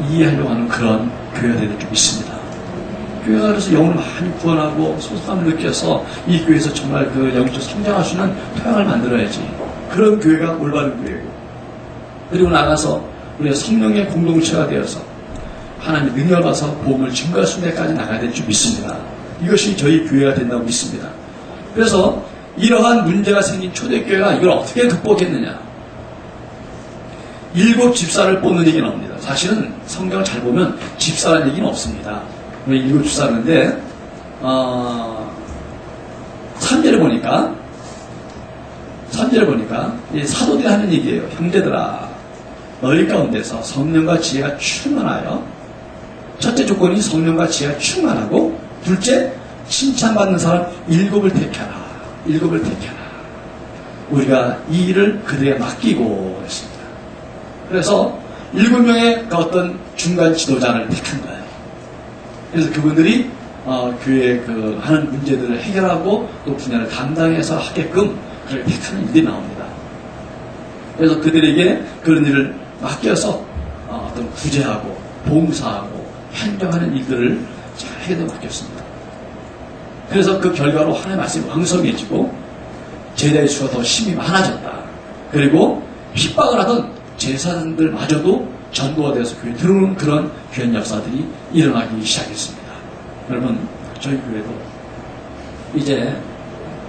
이해하려고 하는 그런 교회가 되는 줄 믿습니다. 교회가 그래서 영혼을 많이 구원하고 소속감을 느껴서 이 교회에서 정말 그 영적 성장할 수 있는 토양을 만들어야지. 그런 교회가 올바른 교회고, 그리고 나가서 우리가 성령의 공동체가 되어서 하나님의 능력을 받아서 복음을 증거할 수 있는 데까지 나가야 될 줄 믿습니다. 이것이 저희 교회가 된다고 믿습니다. 그래서 이러한 문제가 생긴 초대교회가 이걸 어떻게 극복했느냐. 7 집사를 뽑는 얘기가 나옵니다. 사실은 성경을 잘 보면 집사라는 얘기는 없습니다. 왜 7 집사인데 3절에 보니까 이 사도들이 하는 얘기예요. 형제들아, 너희 가운데서 성령과 지혜가 충만하여, 첫째 조건이 성령과 지혜가 충만하고, 둘째 칭찬받는 사람 7을 택하라. 우리가 이 일을 그들에게 맡기고 했습니다. 그래서 7명의 그 어떤 중간 지도자를 택한 거예요. 그래서 그분들이 교회 그 하는 문제들을 해결하고 또 분야를 감당해서 하게끔 그를 택하는 일이 나옵니다. 그래서 그들에게 그런 일을 맡겨서 어떤 구제하고 봉사하고 행정하는 일들을 잘 하게 맡겼습니다. 그래서 그 결과로 하나님의 말씀이 왕성해지고 제자의 수가 더 심히 많아졌다. 그리고 핍박을 하던 제사장들마저도 전도가 되어서 교회에 들어오는 그런 귀한 역사들이 일어나기 시작했습니다. 여러분, 저희 교회도 이제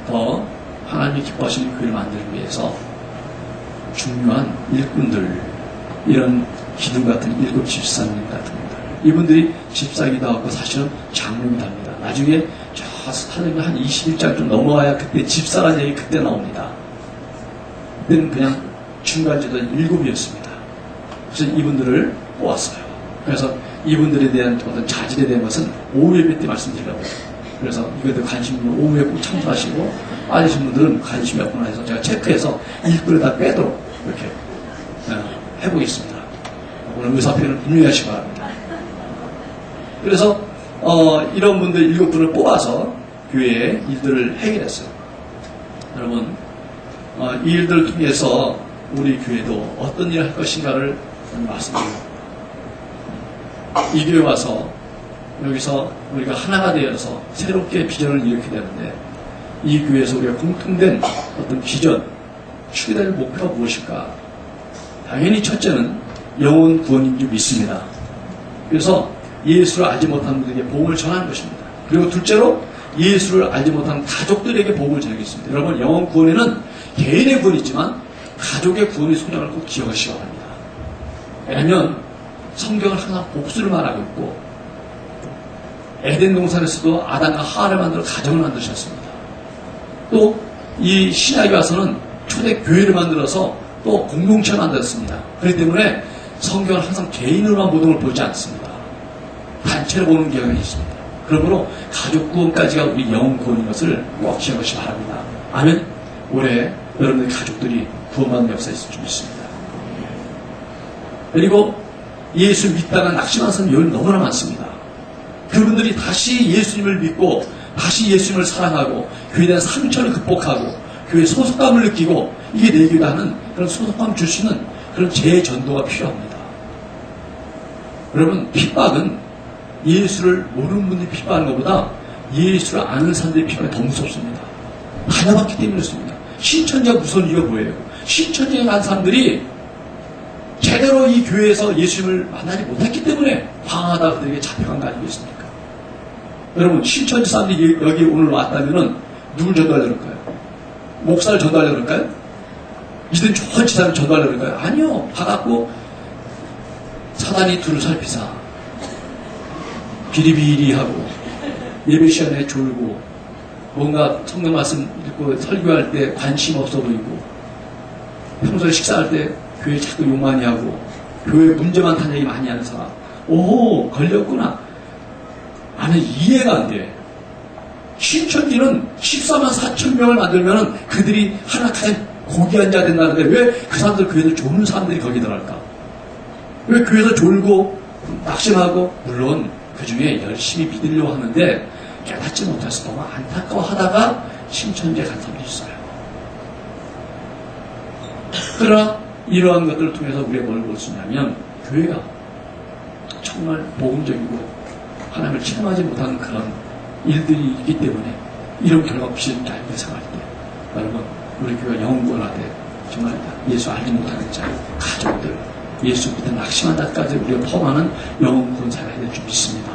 더 하나님이 기뻐하시는 교회를 만들기 위해서 중요한 일꾼들, 이런 기둥 같은 7 집사님 같은 분들, 이분들이 집사기도 하고 사실은 장로기도 합니다. 나중에 저 사도행전 한 21장 좀 넘어와야 그때 집사라는 얘기 그때 나옵니다. 그때는 그냥 중간 지도자 7이었습니다. 그래서 이분들을 뽑았어요. 그래서 이분들에 대한 어떤 자질에 대한 것은 오후 예배 때 말씀드리려고요. 그래서 이거에 관심 있는 오후에 꼭 참조하시고 빠지신 분들은 관심이 없구나 해서 제가 체크해서 일꾼을 다 빼도록 이렇게 해보겠습니다. 오늘 의사표현을 분명히 하시기 바랍니다. 그래서 이런 분들 7분을 뽑아서 교회의 일들을 해결했어요. 여러분, 이 일들을 통해서 우리 교회도 어떤 일을 할 것인가를 말씀드립니다. 이 교회 와서 여기서 우리가 하나가 되어서 새롭게 비전을 일으키게 되는데, 이 교회에서 우리가 공통된 어떤 비전, 추구될 목표가 무엇일까? 당연히 첫째는 영혼 구원인 줄 믿습니다. 그래서 예수를 알지 못하는 분들에게 복음을 전하는 것입니다. 그리고 둘째로 예수를 알지 못하는 가족들에게 복음을 전하겠습니다. 여러분, 영혼 구원에는 개인의 구원이 있지만 가족의 구원의 소장을 꼭 기억하시기 바랍니다. 왜냐하면 성경은 항상 복수를 말하고 있고, 에덴 동산에서도 아담과 하와를 만들어 가정을 만드셨습니다. 또 이 신약에 와서는 초대 교회를 만들어서 또 공동체를 만들었습니다. 그렇기 때문에 성경은 항상 개인으로만 모든 걸 보지 않습니다. 단체로 보는 경향이 있습니다. 그러므로 가족 구원까지가 우리 영혼 구원인 것을 꼭 기억하시기 바랍니다. 아멘. 올해 여러분의 가족들이 구원받는 역사에 있을 줄 믿습니다. 그리고 예수 믿다가 낙심하는 사람이 여기 너무나 많습니다. 그분들이 다시 예수님을 믿고 다시 예수님을 사랑하고 교회에 대한 상처를 극복하고 교회에 소속감을 느끼고 이게 내기도 하는 그런 소속감을 줄 수 있는 그런 재전도가 필요합니다. 여러분, 핍박은 예수를 모르는 분들이 핍박하는 것보다 예수를 아는 사람들이 핍박이 더 무섭습니다. 받아봤기 때문에 그렇습니다. 신천지가 무서운 이유가 뭐예요? 신천지에 간 사람들이 제대로 이 교회에서 예수님을 만나지 못했기 때문에 방황하다가 그들에게 잡혀간 거 아니겠습니까? 여러분, 신천지 사람들이 여기 오늘 왔다면은 누굴 전도하려고 할까요? 목사를 전도하려고 할까요? 이든 좋은 지사를 전도하려고 할까요? 아니요. 가갖고 사단이 두루 살피사 비리비리하고 예배 시간에 졸고 뭔가 성경 말씀 읽고 설교할 때 관심 없어 보이고 평소에 식사할 때 교회 자꾸 욕 많이 하고 교회 문제 많다는 얘기 많이 하는 사람. 오, 걸렸구나. 나는 이해가 안 돼. 신천지는 14만 4천 명을 만들면 그들이 하나 가장 고귀한 자 된다는데 왜 그 사람들 교회에서 좋은 사람들이 거기 들어갈까? 왜 교회에서 졸고 낙심하고 물론 그 중에 열심히 믿으려고 하는데 깨닫지 못해서 너무 안타까워하다가 신천지에 간 사람도 있어요. 그러나 이러한 것들을 통해서 우리가 뭘 볼 수 있냐면 교회가 정말 복음적이고 하나님을 체험하지 못하는 그런 일들이 있기 때문에 이런 결과 없이 이렇게 알게 생각할 때 여러분, 우리 교회가 영원할 때 정말 예수 알지 못하는 자, 가족들, 예수 밑에 낙심한다까지 우리가 포함하는 영원 구원사가 해야 될 줄 믿습니다.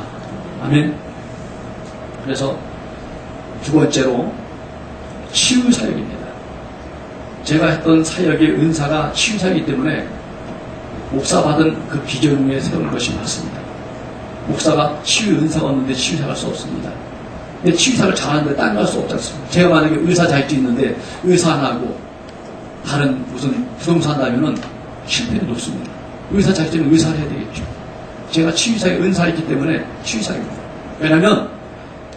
아멘. 그래서 두 번째로 치유 사역입니다. 제가 했던 사역의 은사가 치유 사역이기 때문에 목사 받은 그 비전 위에 세우는 것이 맞습니다. 목사가 치유 은사가 없는데 치유 사역할 수 없습니다. 근데 치유 사역을 잘하는데 딴 거 할 수 없지 않습니까? 제가 만약에 의사 자격증 있는데 의사 안 하고 다른 무슨 부동산 한다면은 실패도 높습니다. 의사 자격증은 의사를 해야 되겠죠. 제가 치유 사역에 은사가 있기 때문에 치유 사역입니다. 왜냐하면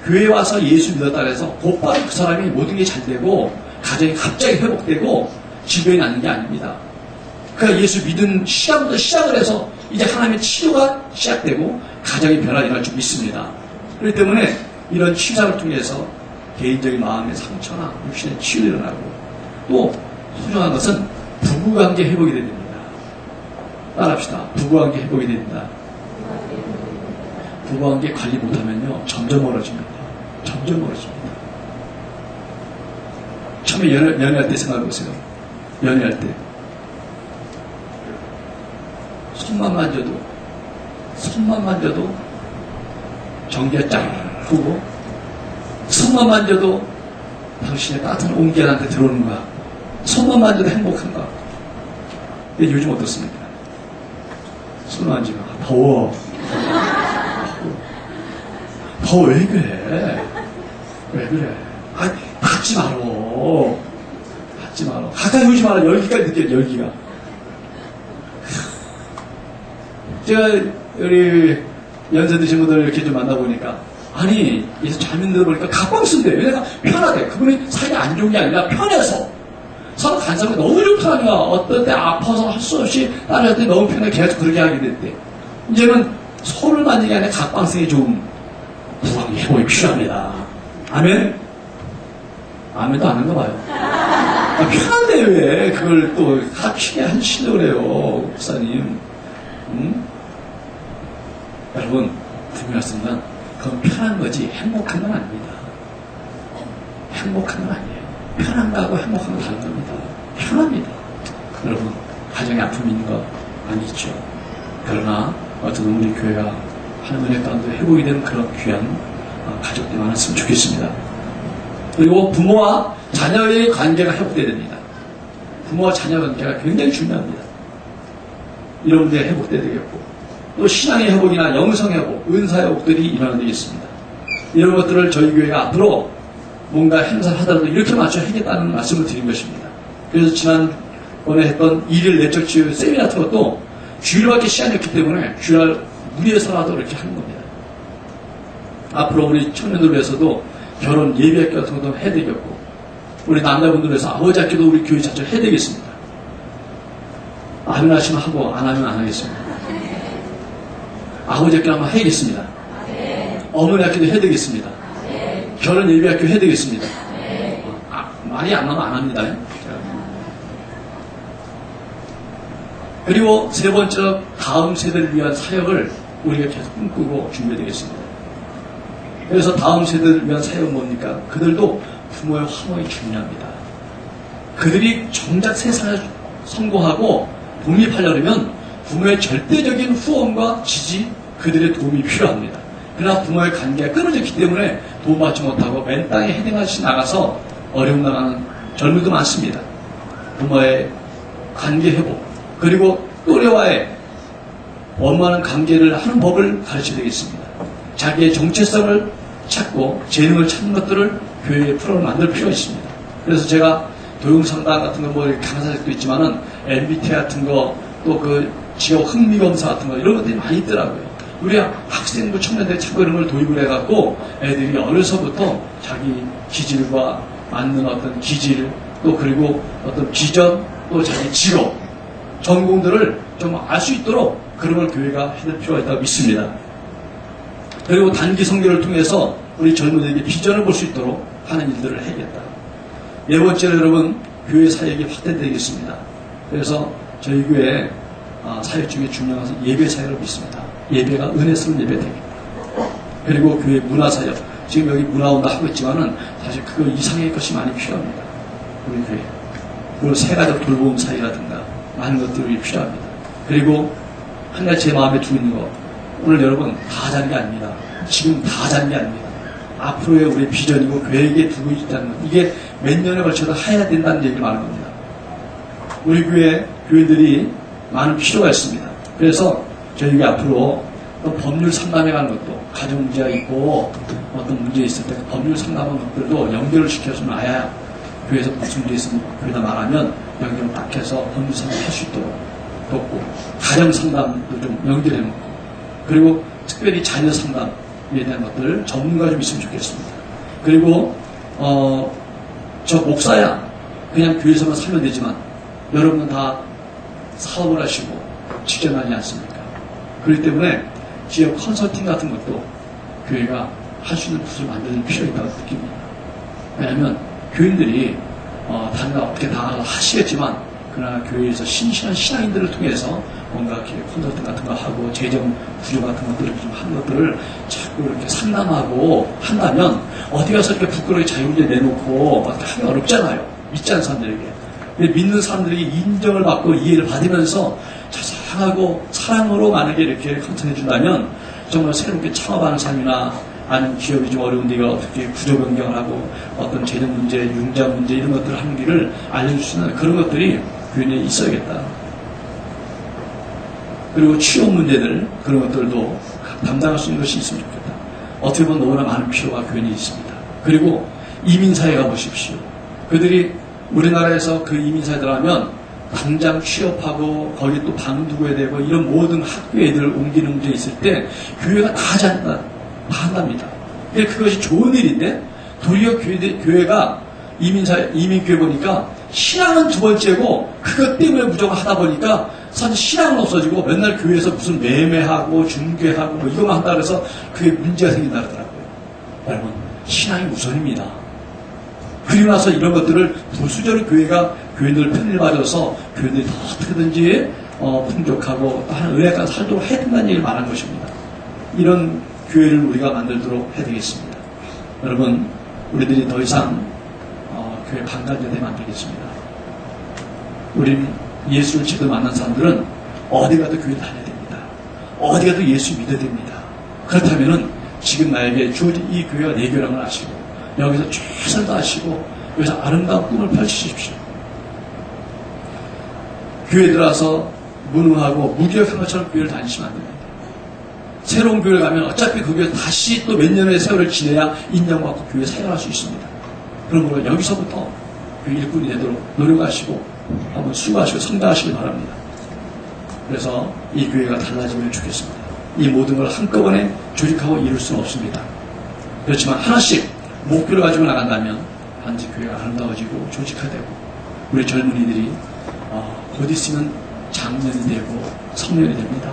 교회에 와서 예수 믿었다 해서 곧바로 그 사람이 모든 게 잘 되고 가정이 갑자기 회복되고 질병이 낫는 게 아닙니다. 그러니까 예수 믿은 시간부터 시작을 해서 이제 하나님의 치료가 시작되고 가정의 변화가 일어날 줄 믿습니다. 그렇기 때문에 이런 치유사를 통해서 개인적인 마음의 상처나 육신의 치유가 일어나고 또 소중한 것은 부부관계 회복이 됩니다. 따라합시다. 부부관계 회복이 됩니다. 부부관계 관리 못하면요 점점 멀어집니다. 점점 멀어집니다. 처음에 연애할 때 생각해보세요. 연애할 때 손만 만져도 전기가 쫙 흐고 손만 만져도 당신의 따뜻한 온기가 나한테 들어오는가, 손만 만져도 행복한가. 근데 요즘 어떻습니까? 손 만지면 더워. 더워. 왜 그래? 왜 그래? 아, 닿지 말어. 닿지 말어. 가까이 오지 말어. 열기까지 느껴요. 열기가. 제가 우리 연세 드신 분들 이렇게 좀 만나보니까 아니 여기서 잘못 들어보니까 가방 쓴대요. 왜냐면 편하대. 그분이 살이 안 좋은 게 아니라 편해서 서로 간섭이 너무 좋다니까. 어떤 때 아파서 할 수 없이 다른 때 너무 편해 계속 그렇게 하게 됐대. 이제는 손을 만지는 게 아니라 각방성이 좀 부항이 회복이 필요합니다. 아멘? 아멘도 안 한가 봐요. 아, 편한데 왜 그걸 또 합치게 하시려고 그래요, 목사님. 여러분, 분명히 말씀드리면 그건 편한 거지 행복한 건 아닙니다. 행복한 건 아니에요. 편한 거하고 행복한 건 다른 겁니다. 편합니다. 여러분, 가정에 아픔이 있는 거 아니죠. 그러나 어떤 우리 교회가 하는 은혜 가운데 회복이 되는 그런 귀한 가족들이 많았으면 좋겠습니다. 그리고 부모와 자녀의 관계가 회복돼야 됩니다. 부모와 자녀 관계가 굉장히 중요합니다. 이런 문제가 회복돼야 되겠고 또 신앙의 회복이나 영성 회복, 은사 회복들이 일어나야 되겠습니다. 이런 것들을 저희 교회가 앞으로 뭔가 행사를 하더라도 이렇게 맞춰 하겠다는 말씀을 드린 것입니다. 그래서 지난번에 했던 일일 내적 치유 세미나 같은 것도 주일밖에 시간이 없기 때문에 주일 무리해서라도 이렇게 하는 겁니다. 앞으로 우리 청년들 위해서도 결혼 예비학교 같은 것도 해야 되겠고 우리 남자분들 위해서 아버지 학교도 우리 교회 자체를 해야 되겠습니다. 아멘 하시면 하고 안 하면 안 하겠습니다. 아버지 학교 한번 해야겠습니다. 어머니 학교도 해야 되겠습니다. 결혼 예비학교 해야 되겠습니다. 말이 안 나면 안 합니다. 그리고 세 번째로 다음 세대를 위한 사역을 우리가 계속 꿈꾸고 준비해야 되겠습니다. 그래서 다음 세대를 위한 사역은 뭡니까? 그들도 부모의 화목이 중요합니다. 그들이 정작 세상을 성공하고 독립하려면 부모의 절대적인 후원과 지지, 그들의 도움이 필요합니다. 그러나 부모의 관계가 끊어졌기 때문에 도움받지 못하고 맨 땅에 헤딩하시 나가서 어려움 나가는 젊은이도 많습니다. 부모의 관계 회복, 그리고 또래와의 원만한 관계를 하는 법을 가르쳐야 되겠습니다. 자기의 정체성을 찾고 재능을 찾는 것들을 교회의 프로그램을 만들 필요가 있습니다. 그래서 제가 도용상담 같은 거 뭐 강사책도 있지만은 MBTI 같은 거 또 그 지역 흥미검사 같은 거 이런 것들이 많이 있더라고요. 우리 학생부 청년들이 자꾸 이런 걸 도입을 해갖고 애들이 어려서부터 자기 기질과 맞는 어떤 기질 또 그리고 어떤 비전 또 자기 직업 전공들을 좀 알 수 있도록 그런 걸 교회가 해줄 필요가 있다고 믿습니다. 그리고 단기 선교를 통해서 우리 젊은이들에게 비전을 볼 수 있도록 하는 일들을 해야겠다. 네 번째로 여러분 교회 사역이 확대되겠습니다. 그래서 저희 교회 사역 중에 중요한 것은 예배 사역을 믿습니다. 예배가 은혜스러운 예배 됩니다. 그리고 교회 문화 사역 지금 여기 문화원도 하고 있지만은 사실 그거 이상의 것이 많이 필요합니다. 우리 교회 그리고 세가족 돌봄 사역이라든가 많은 것들이 필요합니다. 그리고 한 가지 제 마음에 두고 있는 거 오늘 여러분 다 하자는 게 아닙니다. 지금 다 하자는 게 아닙니다. 앞으로의 우리 비전이고 교회에게 두고 있다는 것 이게 몇 년에 걸쳐서 해야 된다는 얘기를 말하는 겁니다. 우리 교회들이 많은 필요가 있습니다. 그래서 저희가 앞으로 법률 상담해 가는 것도 가정 문제가 있고 어떤 문제 있을 때 법률 상담하는 것들도 연결을 시켜서 놔야 교회에서 무슨 문제 있으면 교회에다 말하면 연결을 딱 해서 법률 상담 할 수 있도록 돕고 가정 상담도 좀 연결해 놓고 그리고 특별히 자녀 상담에 대한 것들 전문가 좀 있으면 좋겠습니다. 그리고 저 목사야 그냥 교회에서만 살면 되지만 여러분은 다 사업을 하시고 직장하지 않습니까? 그렇기 때문에 지역 컨설팅 같은 것도 교회가 할 수 있는 곳을 만드는 필요가 있다고 느낍니다. 왜냐하면 교인들이 다른 어떻게 다 하시겠지만 그러나 교회에서 신실한 신앙인들을 통해서 뭔가 이렇게 컨설팅 같은 거 하고 재정 구조 같은 것들을 좀 하는 것들을 자꾸 이렇게 상담하고 한다면 어디 가서 이렇게 부끄러이 자유문제 내놓고 하기 어렵잖아요. 믿지 않는 사람들에게. 근데 믿는 사람들에게 인정을 받고 이해를 받으면서 자상하고 사랑으로 만약에 이렇게 컨설팅 해준다면 정말 새롭게 창업하는 삶이나 아니면 기업이 좀 어려운데 이걸 어떻게 구조 변경을 하고 어떤 재정 문제, 융자 문제 이런 것들을 하는 길을 알려줄 수 있는 그런 것들이 교회에 있어야겠다. 그리고 취업 문제들 그런 것들도 담당할 수 있는 것이 있으면 좋겠다. 어떻게 보면 너무나 많은 필요가 교회에 있습니다. 그리고 이민사회 가보십시오. 그들이 우리나라에서 그 이민사회 들어가면 당장 취업하고 거기 또 방 두고야 되고 이런 모든 학교 애들 옮기는 문제 있을 때 교회가 다 한답니다. 그것이 좋은 일인데 도리어 교회가 이민교회 보니까 신앙은 두 번째고 그것 때문에 무조건 하다 보니까 사실 신앙은 없어지고 맨날 교회에서 무슨 매매하고 중개하고 뭐 이거만 한다 그래서 그게 문제가 생긴다 그러더라고요. 여러분 신앙이 우선입니다. 그리고 나서 이런 것들을 부수적으로 교회가 교인들 편을 맞아서 교인들이 더 어떻게든지 풍족하고 하는 은혜가 살도록 해야 된다는 얘기를 말한 것입니다. 이런 교회를 우리가 만들도록 해야 되겠습니다. 여러분 우리들이 더 이상 교회 방관자 되면 안 되겠습니다. 우린 예수를 제대로 만난 사람들은 어디 가도 교회 다녀야 됩니다. 어디 가도 예수 믿어야 됩니다. 그렇다면은 지금 나에게 주어진 이 교회가 내 교회라는 걸 아시고 여기서 최선을 다하시고 여기서 아름다운 꿈을 펼치십시오. 교회 들어와서 무능하고 무기력한 것처럼 교회를 다니시면 안 됩니다. 새로운 교회를 가면 어차피 그 교회 다시 또 몇 년의 세월을 지내야 인정받고 교회에 사용할 수 있습니다. 그러므로 여기서부터 그 일꾼이 되도록 노력하시고 한번 수고하시고 성장하시길 바랍니다. 그래서 이 교회가 달라지면 좋겠습니다. 이 모든 걸 한꺼번에 조직하고 이룰 수는 없습니다. 그렇지만 하나씩 목표를 가지고 나간다면 반드시 교회가 아름다워지고 조직화되고 우리 젊은이들이 곧 있으면 장년이 되고 성년이 됩니다.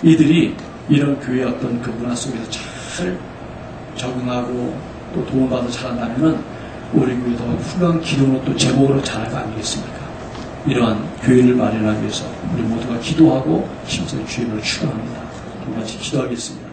이들이 이런 교회의 어떤 그 문화 속에서 잘 적응하고 또 도움받아 자란다면 우리 교회도 훌륭한 기둥으로 또 제목으로 자랄 거 아니겠습니까? 이러한 교회를 마련하기 위해서 우리 모두가 기도하고 힘써 주님을 축원합니다. 같이 기도하겠습니다.